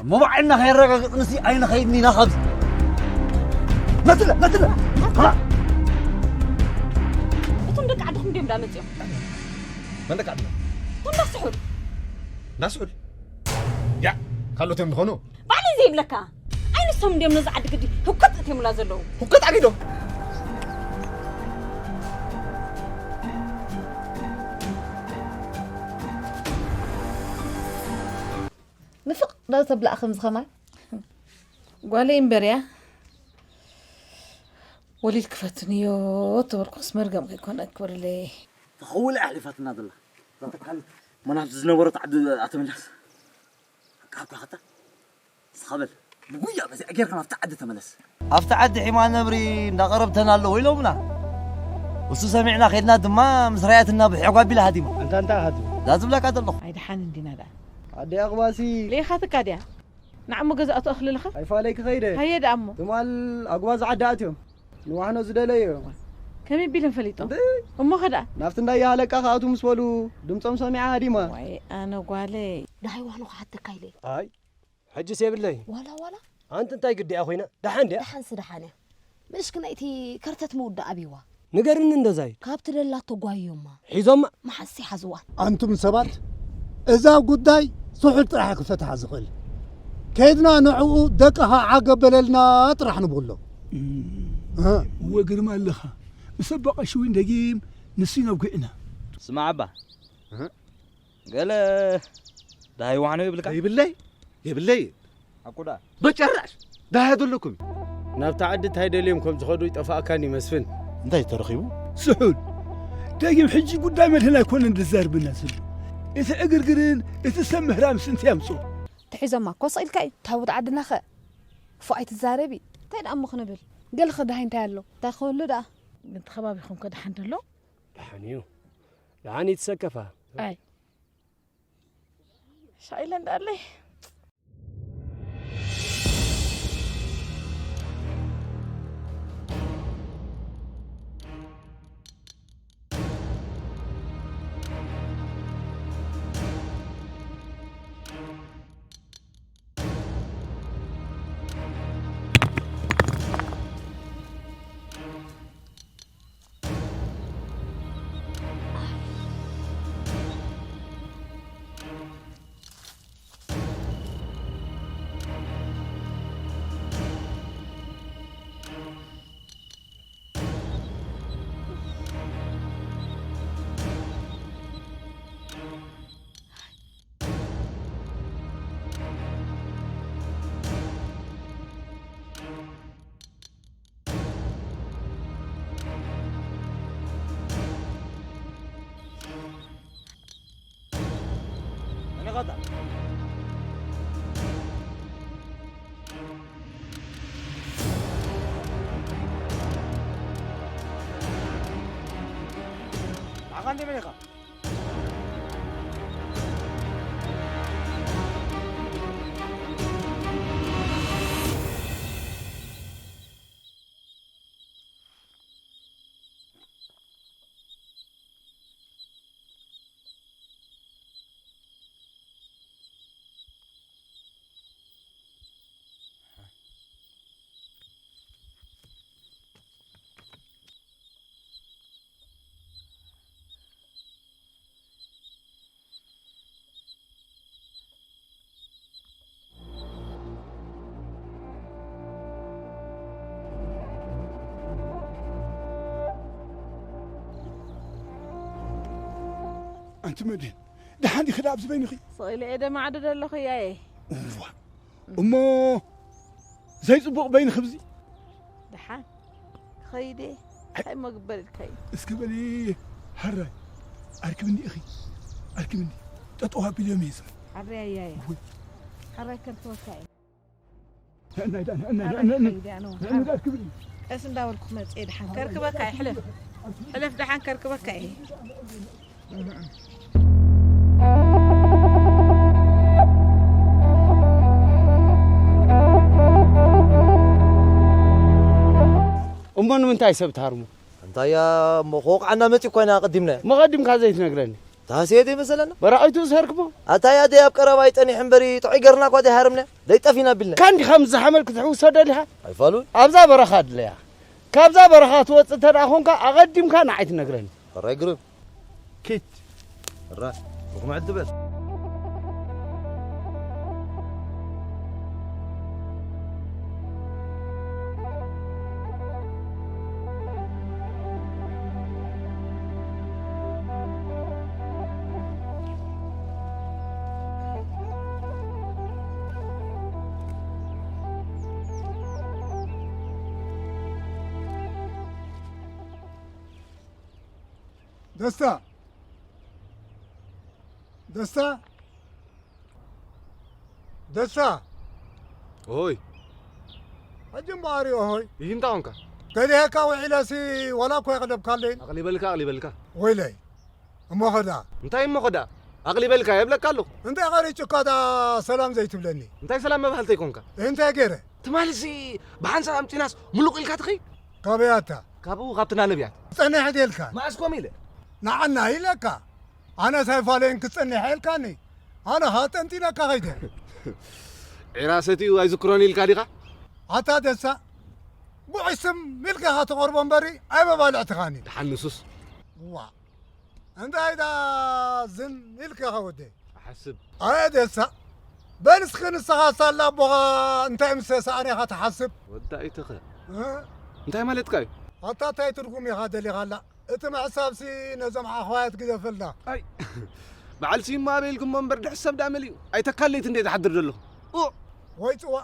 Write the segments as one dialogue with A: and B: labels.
A: ما بعنا خير رجع نسي أين خيرني ناخذ نتلا ها
B: أنتم دك عندكم ديم دامت يوم
A: من دك عندنا
B: أنتم
A: نسحل يا خلوا تم خنو
B: بعدين زي لك أين سهم ديم نزع عندك دي هو كت تيم لازلو
A: هو كت عقيدو
C: نفق لا تبلع خمس خمال
D: قالي امبريا وليد كفتني يو تورقص مرقم يكون أكبر لي
A: تخول أحلفتنا دلله لا تكحل ما نحن زنورت عد أتملس كحكوا حتى سخبل بقويا بس أجير كان أفتعد تملس أفتعد حمان نبري نقربتنا له ويلومنا وسو سمعنا خيدنا دما مسرياتنا بحقوق بلا هديمة
E: أنت هادو
A: لازم لك هذا الله
D: هيدا حان دينا دا
E: عدي أغواسي
D: ليه خاطك هاديا نعم جزء أخلي لخ
E: هاي فالك خيره
D: هيدا أمو
E: تمال أغواز عداتهم نوحنا زدليو
D: كمين بيلن فليتو أمو خدا
E: نافتنا يالك أخاتو مسولو دمتم سمع هديمة
D: واي أنا قالي
B: ده هي وحنا حتى كايلي
F: هاي حجي سيب الله
B: ولا
F: أنت انتي قدي أخوينا دحان دي
B: دحان سدحانه مش كنا إتي كرتت مودة أبيوا
F: نقرن اندزاي
B: كابتر لا تقويوما
F: حيزوم
B: ما حسي حزوان
G: أنتم سبات إذا قداي صحت راح فتح زغل كيدنا نعو دقها عقب لنا طرح نقول له
H: وقرم اللخا مسبق شوين دقيم نسينا وقعنا
A: اسمع عبا قال ده هي وحنا يبلك
I: يبلي
A: أقوله
I: بتشرش ده هدلكم
F: نابت عدت هيدا اليوم كم تخدوا يطفأ كاني مسفن
I: انت ترخيبو
H: سحول تاقيم حجي قدام هنا كون ندزار بالناس إذا أقرقرين إذا سمه رام سنتي أمسو
C: تحيزو ما كوص الكاي تهود عدنا خ فايت الزاربي تين أمو خنبل قال خده هين تالو تاخذ له ده
D: بنت خبابي خم كده حندلو
F: دحانيو دحاني تسكفها
D: أي شايلن دالي
A: أنا غدا عندي مليخة
H: أنت مدين ده حدي خداب زبين أخي
D: صايلي إيه ده ما عدد الله خياي
H: أمه زي صبغ بين خبزي
D: دحان خيدي هاي ما قبلت كاي
H: اسكبلي حراي أركبني أخي أركبني تطوها باليوميزم
D: حري ياي حري كرتوا كاي
H: أنا أركبني
D: اسم داول كمت إيه دحان كركبك كاي حلف دحان كركبك كاي
F: أمون من تاي سبت هارمو
A: أنت يا مخوق عنا متى كنا قدمنا
F: ما قدم كذا يتنقلني
A: تاسيدي مثلا
F: برأيتو سهركبو
A: أتايا دي أبقى بايتني حنبري تعي قرنا كوادي هارمنا لي طفينا بالله
F: كان دي خمسة حمل كتحوس هدلها
A: أي فالو
F: أبزا برخات ليها كابزا برخات وصلت أخونك أقدم كان عيت نقرن
A: الراي قرب
F: كيت
A: الراي بكم عدبت
G: دستا دستا دستا
I: هوي
G: حجم باريو هوي
I: ينتاونك
G: تلي هكا وعلاسي ولا كو يقلب كالين
I: أقلي بالك
G: ويلي أمو خدا
I: انتاي مو خدا أقلي بالك يبلك قالو
G: انت غاري تشكادا سلام زي تبلني
I: انتاي سلام ما بحالتي كونك
G: انت غيره
I: تمالسي بحان سلام تناس ملوك إلك تخي
G: كابياتا
I: كابو غابتنا نبيات
G: صني حديلك
I: ما أسكو ميلة
G: نعنا إلك أنا سيفالين كتصني حيلكاني أنا هاتنتي لك هيدا
I: عراستي ويذكروني الكاريخة
G: عطا دسا بو اسم ملك هات قربان بري أي ما بالعتقاني
I: تحنسوس
G: وا انت هيدا زن ملك هودي
I: أحسب
G: أي دسا بنس خن السغاسة لا بغا انت امسس أنا هتحسب
I: وداي تخي
G: ها
I: انتاي مالتكاي
G: حتى تاي ترقمي هذا اللي غلا اتم حسابسي نزم اخوات كذا فلنا
I: أي بعل سين ما بيلكم منبر حساب دعمليو أي تكليت اندي تحضر له
G: ويتوا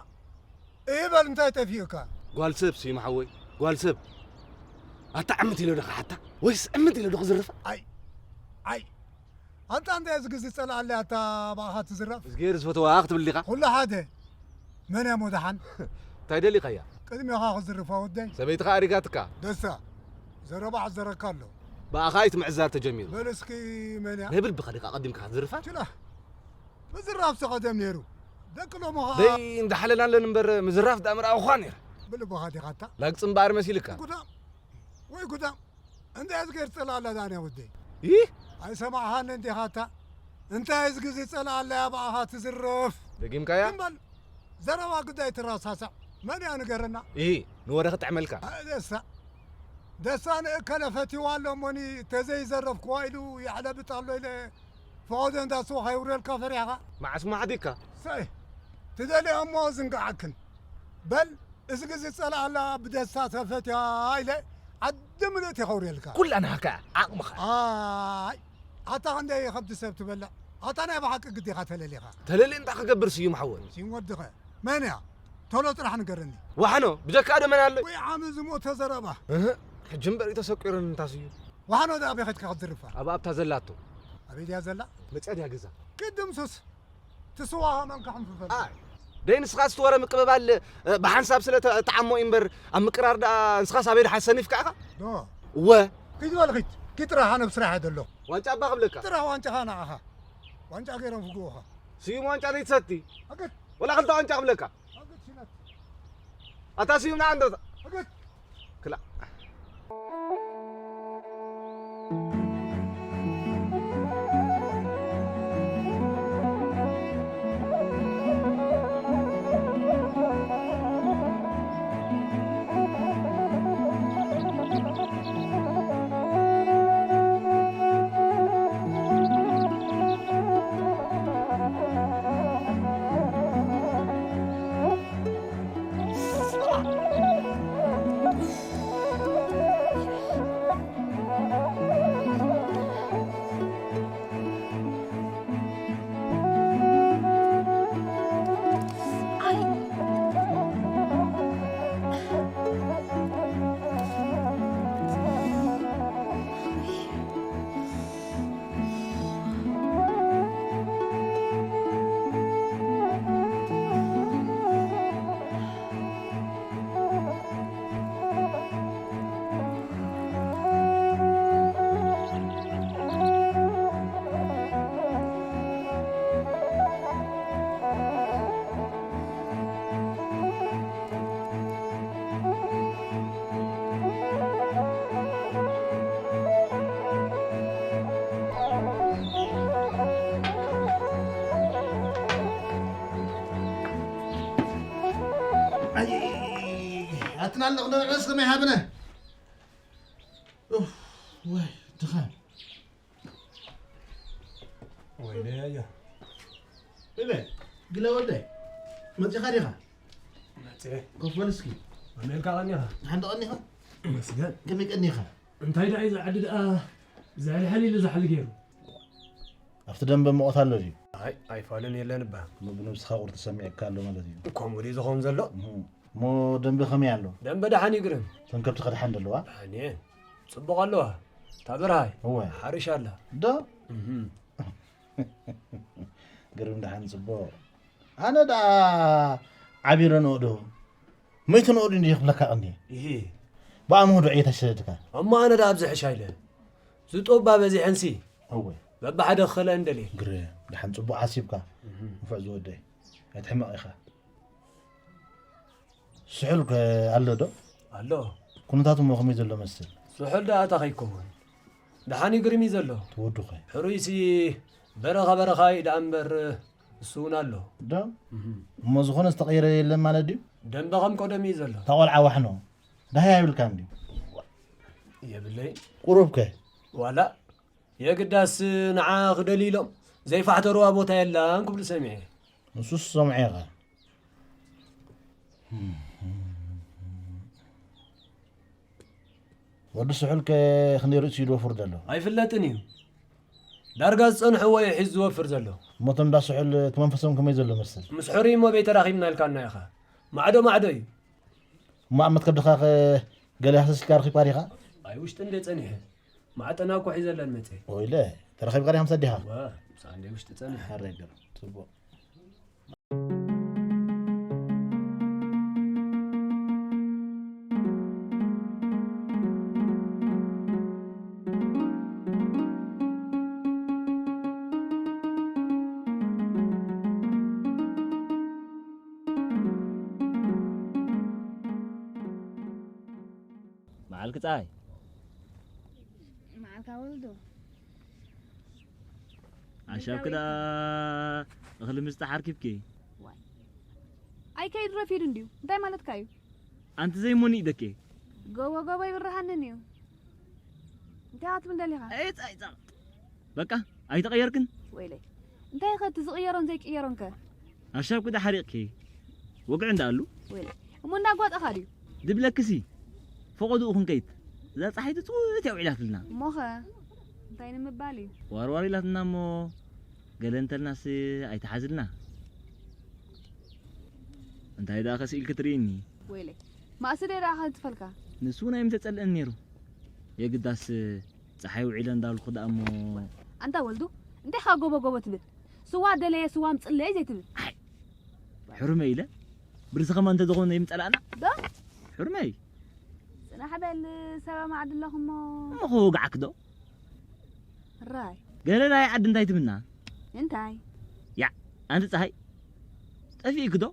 G: ايه بل انت تفيك
I: قال سب سي محوي قال سب أتعمتي له دخل حتى ويس أمتي له دخل زرفة
G: اي انت عندي ازقزي صلاه عليها تا باها تزرف
I: غير زفتوا أخت باللقاء
G: كل هذا من يا مدحن
I: تايدلي قيا
G: قدمي ها زرفها ودي
I: سبيت خارجاتك
G: دسا زربع زركالو
I: بقى خايت معزار تجميل
G: بلسكي من يا
I: هبل بخليك أقدم كان زرفة
G: شلا بزراف سقدم نيرو دكلو ما
I: دي ندحلنا لنبر مزراف دامر أو خانير
G: بلبو هادي غاتا
I: لاقصن بار مسيلك
G: قدام وي قدام انت ازقر صلاه على دانيا ودي
I: إيه
G: اي سمعها انت غاتا انت ازقزي صلاه على يا باها تزرف
I: دقيم كايا
G: كمل زروا قداي تراساسا من يعني قرنا
I: إيه نورة تعملك
G: دسا انا كلفتي والله موني تزي زرف كوايلو يعلى بطالو الى فوز انت سو خيور الكفر يا
I: مع اسمع هذيك
G: صحيح تدلي امو زنقعكن بل ازقزي صلاه على بدسا سفتي هايله عدملتي خوري الكا
I: كل أنا هكا عقمخ
G: حتى عندي خبز سبت بلا حتى انا بحق قدي قتل لي
I: تللي انت خقبر سيو محول
G: سي ودخه من يا تولو طرح نقرني
I: وحنو بجك هذا من قال
G: وي عامل زمو تزربه
I: جنبر تسكرن انت سيو
G: وحنو ذا ابي خدك قدرفه
I: ابا تزلاتو
G: ابي يا زلا
I: مصاد يا غزا
G: قدم سوس تسواها من كحم في فل
I: دين سخاس تورا مقببال بحنساب سله تعمو امبر ام مقرار دا سخاس ابي حسني فكاخا
G: دو
I: و
G: كيد والغيت كترا انا بسرعه دلو
I: وانت ابا قبلك
G: ترى وانت انا اها وانت غير فوقوها
I: سيو وانت ريت ستي
G: اقد
I: ولا قلت وانت قبلك
G: اقد شنت
I: اتاسيو من عنده
G: اقد
I: كلا أتنال نقدر نعسك ما يهابنا أوف واي دخان
H: ويلي يا
I: إيه قلا ودي ما تخاريها
H: ماتي
I: كوف بلسكي
H: عملك غنيها
I: عند غنيها
H: مسجد
I: كم يقنيها
H: انت هيدا عايز عدد زعل حلي لزحل غيره
I: أفتدم بموت هاللوجي
H: اي فالن يلا نبا
I: بنفس خاور تسمعك كالو مالتي
H: كومودي زخون زلو
I: مو دم بخمي علو
H: دم بدحان يقرم
I: تنكبت قد حند له
H: يعني صبغ الله تابر هاي
I: هو
H: حرش الله
I: ده قرم دحان صبو أنا دا عبير نودو ميت نودو ندي خلك أني
H: إيه
I: بأمه دعية الشدك
H: أما أنا دا أبزح شايله زوتو بابا زي حنسي
I: هو
H: بابا حدا خلا اندلي
I: قري دحان صبو عصيبك مفعز ودي يتحمق إخا سحلك على ده
H: الله
I: كنتاتو مخمي زلو مسل
H: سحل دا أتاخيكم دحاني قرمي زلو
I: تودو خي
H: حرويسي برخا يدا أمبر سونا له
I: ده مزخون استغير لما ندي
H: دم بغم قدمي زلو
I: تقول عوحنو ده هي بالكام دي
H: يا بالله
I: قروبك
H: ولا يا قداس نعاق دليلهم زي فحتروا ابوتا يلا انكم لسمعي
I: نصوص سمعيها ود سحلك خني رئيس يوفر دلو
H: اي فلتني دارغا صنح هو يحز وفر زلو
I: متن دا سحل تمنفسهم كما يزلو مسل
H: مسحوري مو بيت راخيمنا لكنا يا اخا معدو
I: ما عمت كبدخا قال يحسس كارخي باريخا
H: اي وش تندي صنيح مع تناكو حيزل المتي
I: ويلا ترخي بقري 5 ديها
H: واه بس عندي وش تصنيح
I: حريقر تبو
A: معلك تاي
C: معك ولدو
A: عشان كده اخلي مستحر كيفكي
C: اي كايد رفيد انديو انتي مالت كايو
A: انت زي موني دكي
C: جوا يبرهننيو انتي هاتم دليها
A: اي تاي بقى اي تغيركن
C: ويلي انتي خدت صغيرون زي كيرونك
A: عشان كده حريقكي وقع عندالو
C: ويلي ومن ناقوات اخاريو
A: دبلكسي فقدوا اخن كيت لا صحيت توت يوعلات لنا
C: موخه انتي نمبالي
A: واروري لاتنا مو قال انت الناس اي تحازلنا انت هيدا خسيل كتريني
C: ويلي ما اسدي راح تفلكا
A: نسونا يمتى تسأل نيرو يا قداس صحي وعيلان دال خد امو
C: انت ولدو انت خا غوبو تبل سوا دلي سوا مصلي زي تبل
A: حرمي له برزخه ما انت دغون يمطلا انا
C: ده
A: حرمي
C: انا حبل سلام عبد اللهم
A: ما هو قعكدو
C: راي
A: قال لا عاد انت تمنا
C: انتي
A: يا انت صحي طفي كدو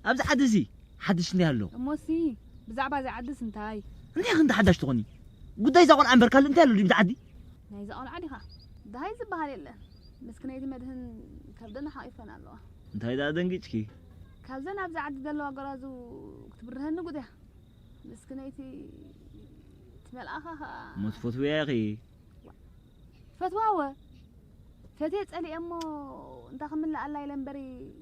A: ابز حدسي حدشني هلو
C: موسي بزعبا زي عدس انتي
A: انت حدش تغني قداي زقون عنبر قال انت اللي بتعدي
C: ناي زقون عادي ها ده هاي زبها لله مسكنيتي مدهن كبدنا حايفنا الله
A: انت هيدا دنجيتكي
C: كابزنا ابز عد دلو غرازو كتبرهن قده مسكنيتي تملأها
A: متفوت يا اخي
C: فتواوه فتي تسألي امو انت خمل الله يلمبري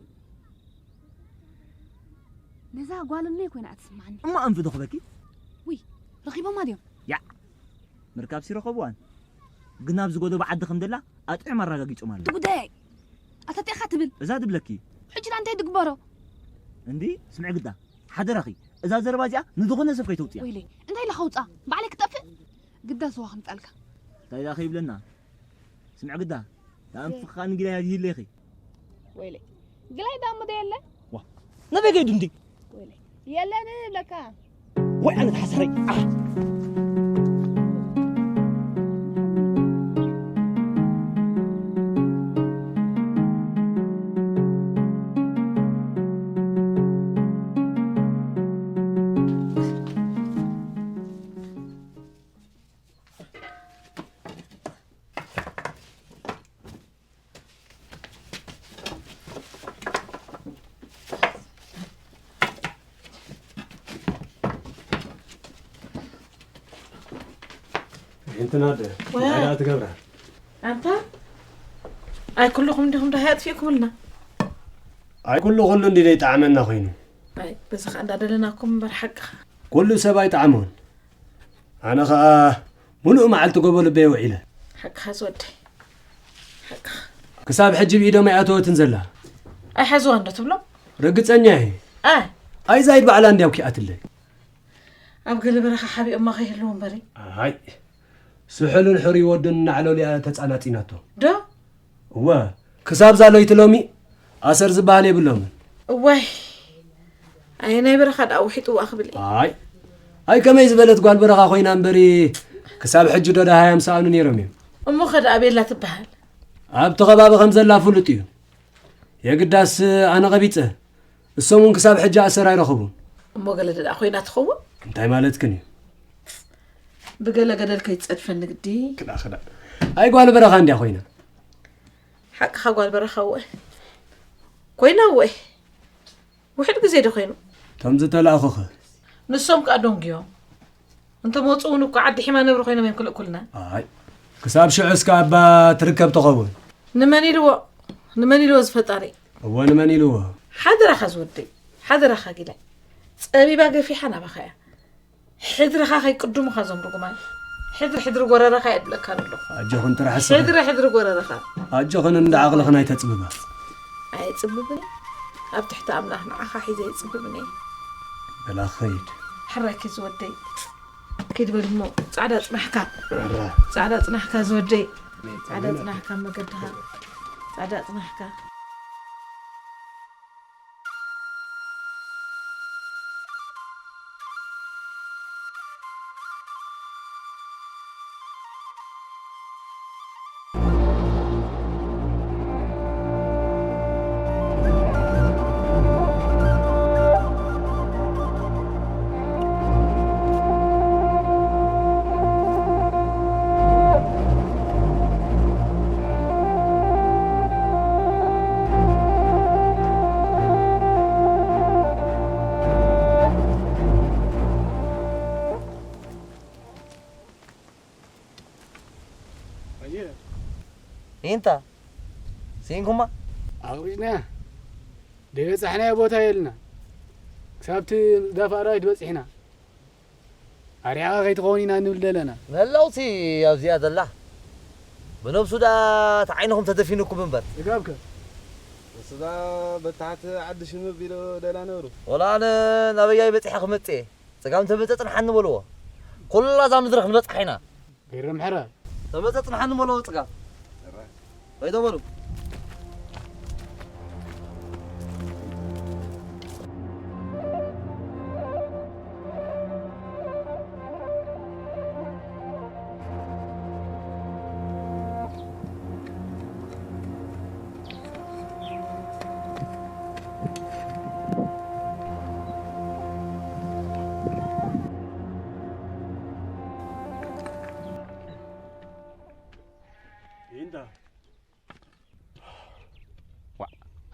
C: نزا قالني كوين اتسمعني
A: اما انفذ خبكي
C: وي رقيبه ما ديوم
A: يا مركاب سي رخبوان قناب زغودو بعد خمدلا اطعم مراغاقيصو مال
C: تقداي اتاتي خاتبل
A: اذا دبلكي
C: حجي انت دغبرو
A: اندي سمع قدا حدرخي اذا زربازيا ندغونه سب كيتوطيا
C: ويلي انت اللي خوصا بعلك طفق قدا سوا خمطلك
A: طيب يا اخي بلنا سمع قدا لا انفخان قلا هذه اللي اخي
C: ويلي قلاي دام ديلا
A: وا نبي قيد ندي
C: ويلي يلا نبلكا
A: وي انا تحسري
J: تنادى لا تقبره
D: أنت أي كلكم عندكم دهيات فيكم لنا
J: أي كله اللي يتعاملنا خينه
D: أي بس خلنا دلناكم برحق
J: كل سبا يتعامون أنا خا منو ما عالت قبل بيو عيله
D: حق خزودي حق
J: كساب حجي بيدو ما يعتو تنزلها
D: أي حزوان ده تبلو
J: رقت أنياهي أي زايد بعلان ديو كي أتلي
D: أبقى لي برخة حبي أما غير لون بري
J: هاي سحل الحري ودن على لي تسألاتيناتو
D: ده
J: هو كساب زالو يتلومي أسر زبالي بلوم
D: واي أي ناي برخة أو حيتو أخبلي
J: هاي كما يزبلت قال برخة خوينا نبري كساب حجي دو ده هاي مساونو نيرمي
D: أمو خد أبي لا تبهل
J: أبتغباب خمسة لا فلتيو يا قداس أنا غبيته السمون كساب حجة أسر يرخبون
D: أمو قال لي أخوينا تخوّ
J: انتي مالتكني
D: بقال قدر كي تسألفن قدي
J: كده خدا أي قال برخة عندي أخوينا
D: حق قال برخة وه كوينا وه وحد زيد أخوينا
J: تمزت لا أخوه
D: نسوم كأدون جيوم أنت موتصون وقعد حما نبر أخوينا من كلنا
J: كساب شعس كابا تركب تقول
D: نماني لو زفتاري
J: هو نماني لو
D: حضر أخذ ودي حضر أخذ جلا أبي باقي في حنا بخير حضر أخذ يقدم خازم رقمان حضر قرر أخذ يدلك كارلو
J: أجهن ترى حس
D: حضر قرر أخذ
J: أجهن إن عقل خنا يتسببه
D: أي تسببني أبتحت أمنا إحنا أخا حيزة يتسببني
J: بلا خير
D: حرك زودي كيد بالمو سعادة نحكا زودي سعادة نحكا مقدها سعادة نحكا
A: انت سينكما
E: أغرينا ديس احنا يا بوتا يلنا كسبت دافع رايد بس احنا أريعة غيت غونينا نولدلنا
A: نلوتي يا زياد الله بنفسه ده تعينهم تدفينكم منبر
E: يقابك
F: بس ده بتاعت عد شنو بيلو دلا نورو
A: ولا أنا نبي بتحي خمتي تقام تبتت نحن ولو كل زام ندرخ نبتح حنا
E: غير محرا
A: تبتت نحن ولو تقام ويدا ولو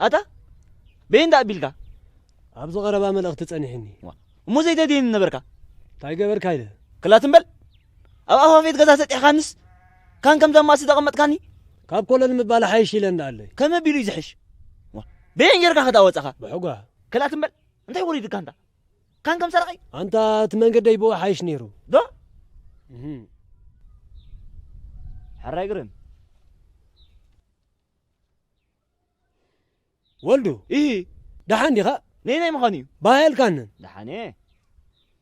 K: أتا بين دا بيلكا
J: أبزو غربا ملغت تصنيحني
K: مو زي تدين نبركا
J: تاي قبر كايده
K: كلا تنبل أبا فيت غزا سطح خامس كان كم زمان سيدا قمت كاني
J: كاب كل المبال حيش لنا عليه
K: كما بيلو يزحش بين يركا خدا وصخا
J: بحقها
K: كلا تنبل انت يوريد كانتا كان كم سرقي
J: انت تمنقد يبو حيش نيرو
K: دو حراي قرن
J: ولدو
K: إيه
J: دحاني خا
K: نيني مخانيو
J: بايل كانن
K: دحاني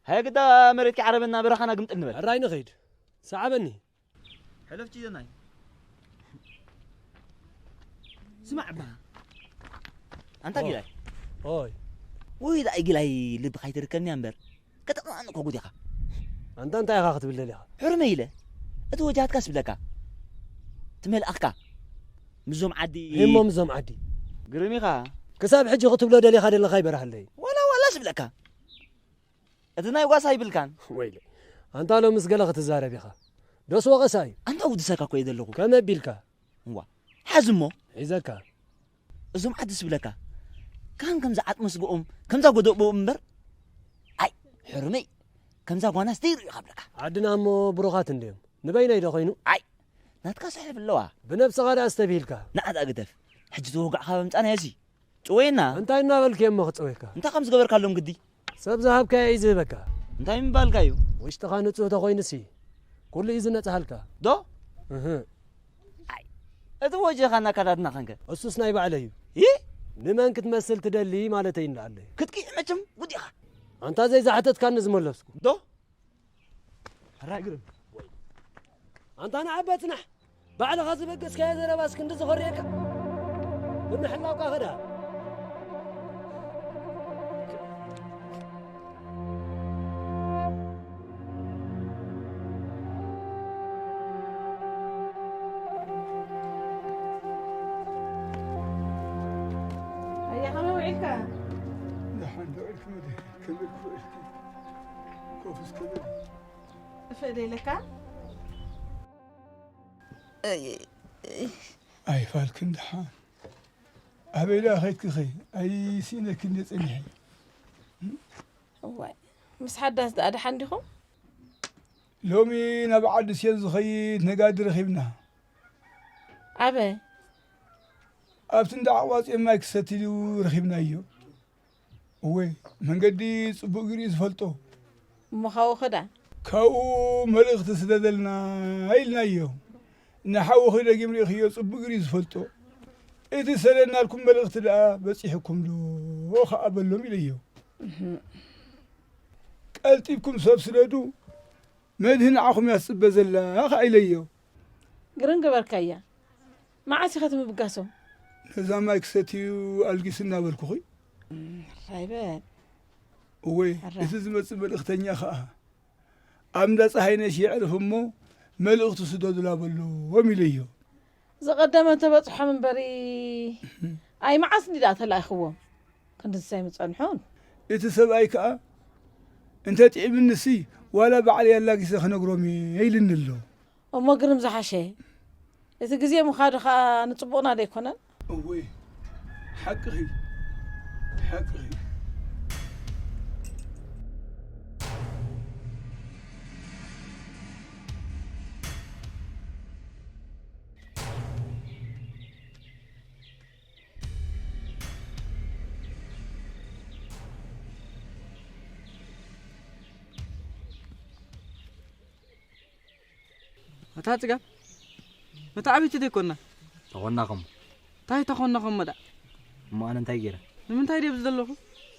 K: هاي قدا مريتك عربنا برخنا قمت النبل
J: الراي نغيد سعبني
K: حلف جي زناي سمع ما انت قيلاي
J: اوي
K: ويدا قيلاي لب خاي تركني امبر كتما انكو غديخا
J: انت يا خاخت بالله
K: حرميله اتو وجهات كاس بلكا تمل اخكا مزوم عدي
J: هم مزوم عدي
K: قرميخا
J: كساب حجي خطب له دلي خادي الخيبر هلي
K: ولا سبلكا اتناي واساي بلكان
J: ويلي انت لو مسقله تزارب يخا دوس وقساي
K: انت ودسكا كو يدلغو
J: كما بيلكا
K: وا حزمو
J: عزكا
K: ازوم عدس بلكا كان كم زعت مسقوم كم زا غدو امبر اي حرمي كم زا غناس دير يخبلكا
J: عدنا مو بروخات نديم نبين إذا خينو
K: عي ناتكا سحب اللوا
J: بنفس غدا استبيلك
K: نعد أقدف حج توقع خابمت أنا يزي توينا
J: أنت إنا بالك يم مخطويك
K: أنت خمس قبر كلهم قدي
J: سب ذهب كايز بك
K: أنت من بالكايو
J: وش تخانت صوت خوينسي كل إذن تهلك
K: دو
J: أها
K: عي أتوجه خنا كذا خنك
J: أسوس نايب عليه
K: إيه
J: لمن كتمثل تدلي مالتين لعلي
K: كتكي مجم ودي خا
J: أنت زي زعتت كان نزمل لبسكو
K: دو راجل
J: أنت أنا عبتنا بعد غازي بقس كذا أنا بس كنت زخريك من حلاوك أخدها
D: هيا خلنا وعيك
H: نحن دعيك مدي كمل كوفس كمل
D: فدي لك
H: أي فالكن دحان أبي لا خيك خي أي سينا كنت إنهي
D: واي مس حدث ده حندكم
H: لومي نبعد سيز خي نقادر خيبنا
D: أبي
H: أبتن دعوات إما يكستلو رخيبنا أيو وي من قدي صبو قريز فلتو
D: مخاو خدا
H: كاو ملغت سددلنا هيلنا أيو نحاو خدا جمري خيو صبو قريز فلتو إذا سلنا لكم ملغت لا بس يحكم له وخا أبلهم إليو قلتي بكم سب سلادو مدهن عاكم يحسب زلا أخا إليو
D: قرن قبركايا ما عاد ختم بقاسو
H: نزام ما يكستيو ألقيسنا بالكوخي
D: رايبات
H: وي إتزمت بالأختنيا خاها أمدا صحيناش يعرفمو ملغت سدود لا بلو وميليو
D: زقدم تبصح من بري أي ما عسني لا تلا أخوه كنت سايم تصنحون
H: إتسبعي كأ أنت تعب النسي ولا بعلي يلاقي سخن قرومي هيلن اللو
D: وما قرم زحشة إذا جزية مخادخة نطبقنا عليكونا
H: وي حقي حقي
L: متى تجا متى عبيت تدي كنا
K: تخوناكم
L: تاي تخوناكم مدى
K: ما أنا نتايجر
L: لمن تاي ديب زدلوكم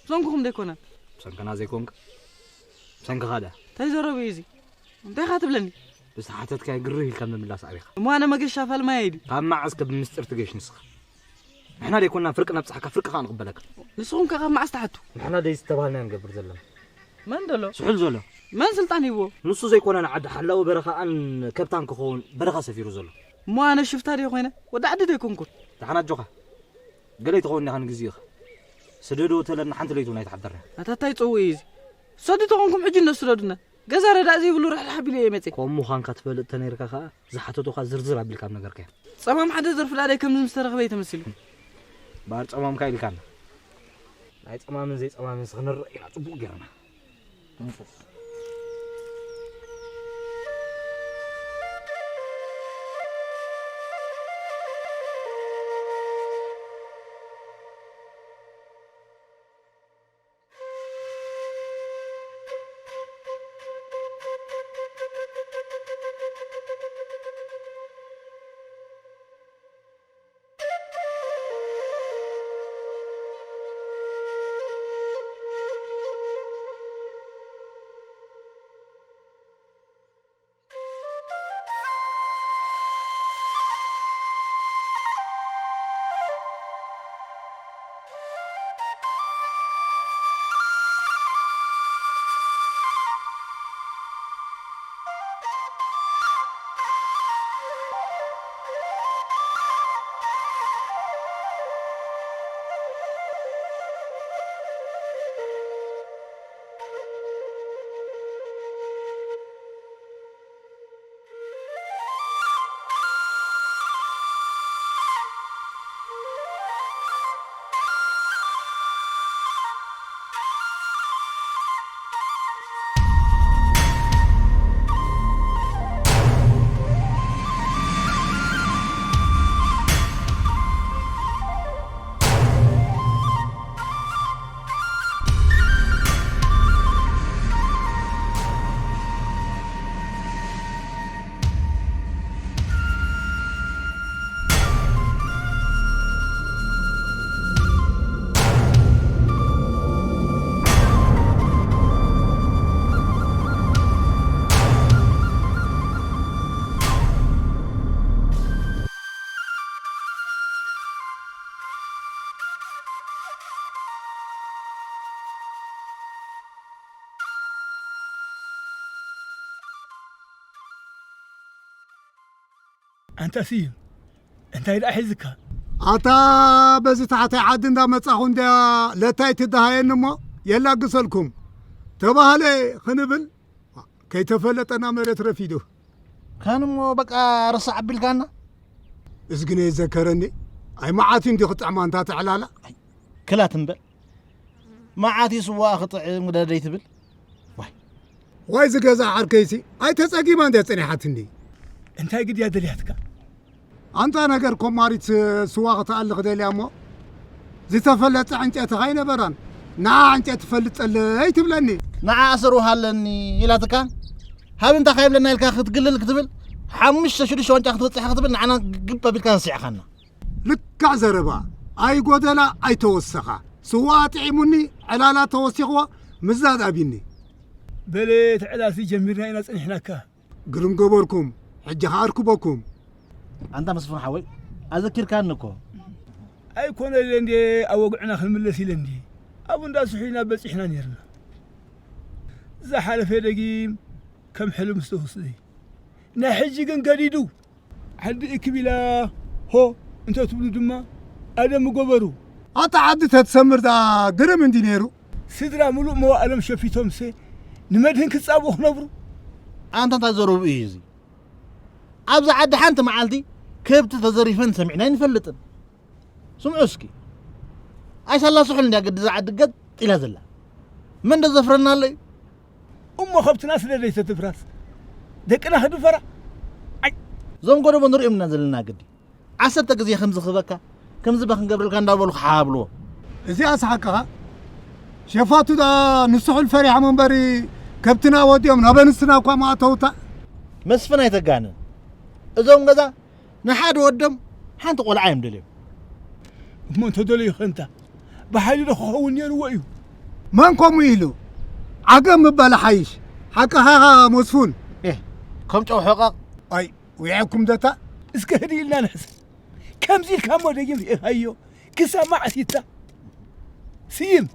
L: زنكم دي كنا
K: بسنكنا زي كونك بسنك غادا
L: تاي زورو بيزي انت خاتب لني
K: بس حتى كاي قريه كم من لا صاريخ
L: ما انا ما قش شاف المايدي
K: قام مع عسكر بمستر تجيش نسخ احنا اللي كنا فرقنا بصحك فرقه خان نقبلك
L: نسخون كغا مع استحتو
K: احنا دي استبالنا نقبر زلنا
L: من دلو
K: سحل زلو
L: من سلطان يبو
K: نص زي كنا عاد حلاو برخه ان كابتن كخون برخه سفيرو زلو
L: ما انا شفت هذه خوينا ودا عدد يكونكم
K: تحنا جوخه قليت خوني خان غزيخ سددو تلنا حنت ليتو نايت حضرنا
L: اتاي صويز صدتكم حجي نسردنا غزاره دازي يقولوا رح حبيلي يمتي
K: كم خان كتفل تنيركا خا زحتو خا زرزر ابل كام نغير كان
L: صمام حدا زرف لا كم مسترخ بيت تمثيل
K: بار صمام كايل كان لاي صمام زي صمام سخنر الى صبو غيرنا
H: أنت سيم أنت إلى حزك
G: أتا بزي تحتي عدن دا مصاخون دا لتاي تدهاين مو يلا قصلكم تباهلي خنبل كي تفلتنا مريت رفيدو
I: كان مو بقى رصع بالكانا
G: اسقني يذكرني اي معاتي ندي قطع ما انت تعلالا
I: كلا تنبل معاتي سوا قطع مدادي تبل
G: واي زغزا عركيسي اي تصقي ما انت صنيحاتني
H: انت قد يا دلياتك
G: انت نجر كوماريت سوا قطع لغدليامو زي تفلت انت تغاينه بران نا انت تفلت لي تبلني
I: نا اسروها لني الى تكان هاب انت خايب لنا الكا تقلل كتبل حمش شو انت تبصح كتبل نعنا قب بالكان سيخنا
G: لك زربا اي غودلا اي توسخا سوا طعمني علالا توسخوا مزاد ابيني
H: بليت علاسي جميرنا الى صنحناك
G: قرم قبركم حجه اركبكم
I: انت مسفون حوي اذكر كانكو
H: اي كون لندي اوقعنا خلملس لندي ابو نداس حينا بصحنا نيرنا زحلف دقيم كم حلم استوصلي نحجي كن قريدو حد اكبلا هو انت تبلو دما ادم قبرو
G: اتعد تتسمر دا قرم اندينيرو
H: سدرا ملو مو الم شفيتهم سي نمدهن كصابو نبرو
I: انت تزرب ايزي ابز عد حنت معالتي كبت تزريفن سمعنا نفلطن سمعوسكي ايش الله صحن اندا قد زعد قد الى زلا من دزفرنا لي
H: خبت ناس اللي تتفراس دقنا هدو فرع
I: زوم قولوا بنرئ من نزلنا قدي عسرت قزي خمس خبكا كم زبخ نقبل كان دابلو حابلو
G: ازي اسحقها شفاتو دا نسخ الفريح منبري كبتنا وديهم نبنسنا كما ما توتا
I: مسفنا يتقانن ازوم غدا نحاد ودم حانت قول عايم دليو
H: ما انت دليو انت بحالي دخون يرويو
G: منكم يلو عقم بلا حيش حقها مسفون
I: ايه كم جو حقق
G: اي ويعكم دتا
H: اسكهدي لنا نحس كم زي كم ودا يجي هيو كسا مع سيتا سيم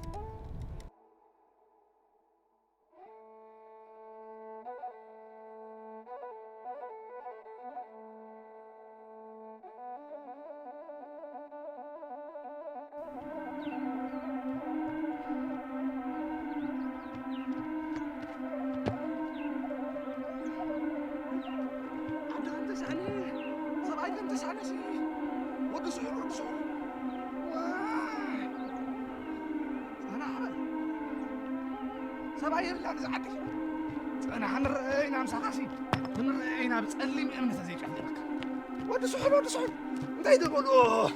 F: سباير لا نزعدي انا حنرأينا مسخاسي حنرأينا بتصلي من امنه زي جحدك ود سحل انت يدبلو